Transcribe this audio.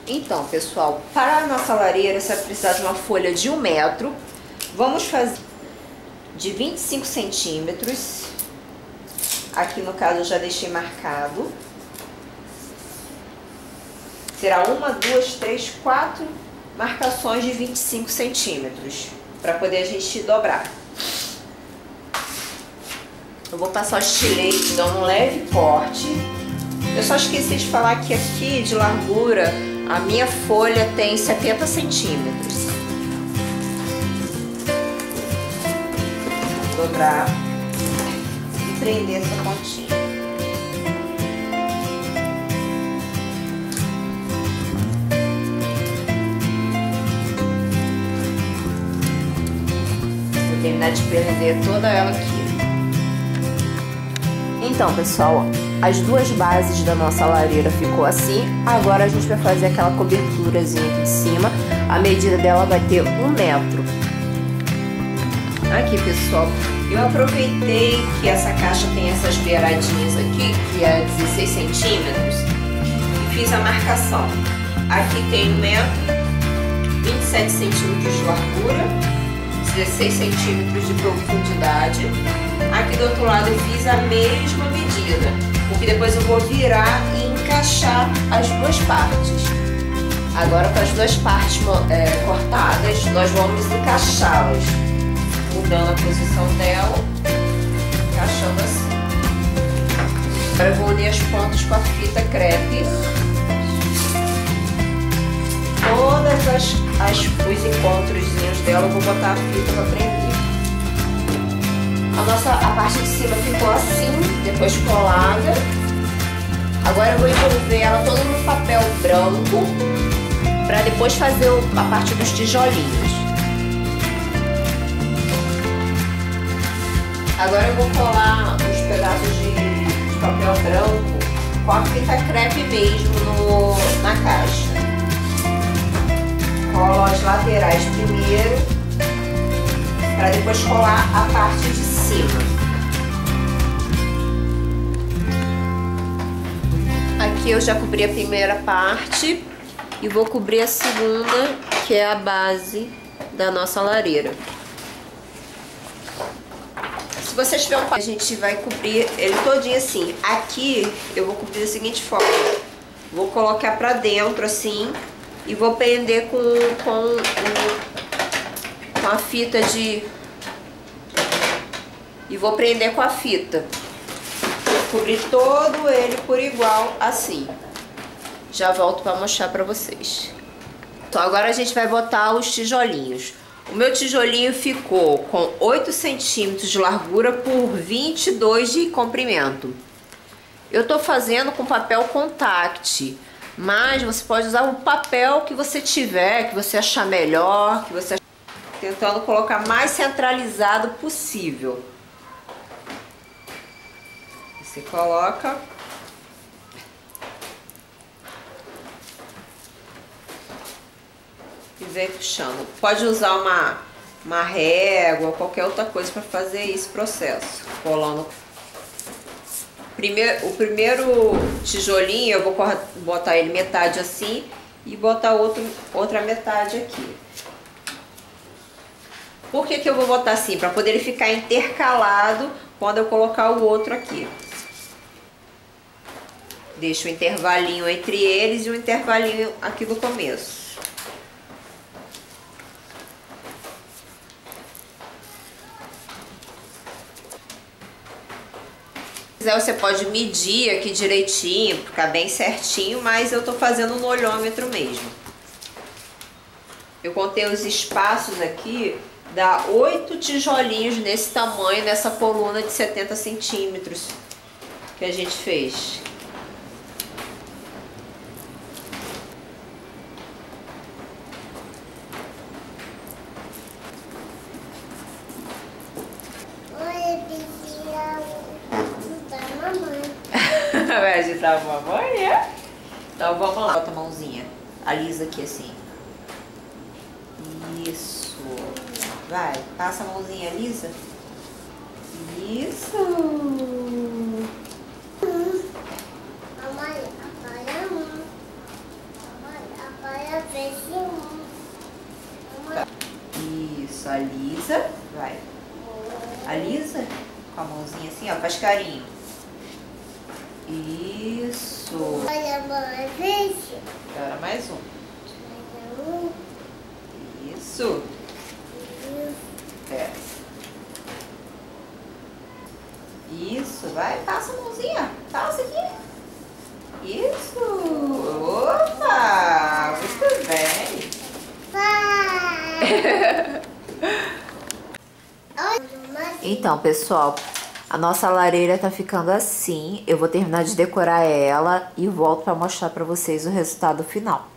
Então, pessoal, para a nossa lareira você vai precisar de uma folha de 1 metro. Vamos fazer de 25 centímetros. Aqui no caso eu já deixei marcado. Será 1, 2, 3, 4 marcações de 25 centímetros. Para poder a gente dobrar. Eu vou passar o estilete, dando um leve corte. Eu só esqueci de falar que aqui de largura a minha folha tem 70 centímetros. Vou dobrar e prender essa pontinha. Vou terminar de prender toda ela aqui. Então, pessoal, as duas bases da nossa lareira ficou assim. Agora a gente vai fazer aquela coberturazinha aqui de cima. A medida dela vai ter 1 metro. Aqui, pessoal, eu aproveitei que essa caixa tem essas beiradinhas aqui, que é 16 centímetros, e fiz a marcação. Aqui tem 1 metro, 27 centímetros de largura, 16 centímetros de profundidade. Aqui do outro lado eu fiz a mesma medida, porque depois eu vou virar e encaixar as duas partes. Agora, com as duas partes cortadas, nós vamos encaixá-las, mudando a posição dela, encaixando assim. Agora eu vou unir as pontas com a fita crepe. Todas os encontrozinhos dela eu vou botar a fita para prender. A parte de cima ficou assim, depois colada. Agora eu vou envolver ela toda no papel branco, para depois fazer a parte dos tijolinhos. Agora eu vou colar os pedaços de papel branco com a fita crepe mesmo na caixa. Colo as laterais primeiro, para depois colar a parte de cima. Aqui eu já cobri a primeira parte e vou cobrir a segunda, que é a base da nossa lareira. Se você tiver a gente vai cobrir ele todinho assim. Aqui eu vou cobrir da seguinte forma: vou colocar pra dentro assim e vou prender com a fita de... E vou prender com a fita. Cobrir todo ele por igual assim. Já volto para mostrar para vocês. Então agora a gente vai botar os tijolinhos. O meu tijolinho ficou com 8 centímetros de largura por 22 de comprimento. Eu tô fazendo com papel contact, mas você pode usar o papel que você tiver, que você achar melhor, que você tentando colocar mais centralizado possível. Você coloca e vem puxando. Pode usar uma régua ou qualquer outra coisa para fazer esse processo. Colando. O primeiro tijolinho eu vou botar ele metade assim e botar outra metade aqui. Por que eu vou botar assim? Para poder ele ficar intercalado quando eu colocar o outro aqui. Deixo um intervalinho entre eles e um intervalinho aqui do começo. Se quiser, você pode medir aqui direitinho, ficar bem certinho, mas eu tô fazendo no olhômetro mesmo. Eu contei os espaços aqui, dá 8 tijolinhos nesse tamanho, nessa coluna de 70 centímetros que a gente fez. Vai agitar a mamãe, é? Então vamos lá. Bota a mãozinha. Alisa aqui assim. Isso. Vai, passa a mãozinha, alisa. Isso. Tá. Isso, alisa. Vai. Alisa. Com a mãozinha assim, ó. Faz carinho. Isso. Agora mais um. Isso. É. Isso. Vai. Passa a mãozinha. Passa aqui. Isso. Opa. Muito bem. Então, pessoal, a nossa lareira tá ficando assim. Eu vou terminar de decorar ela e volto para mostrar para vocês o resultado final.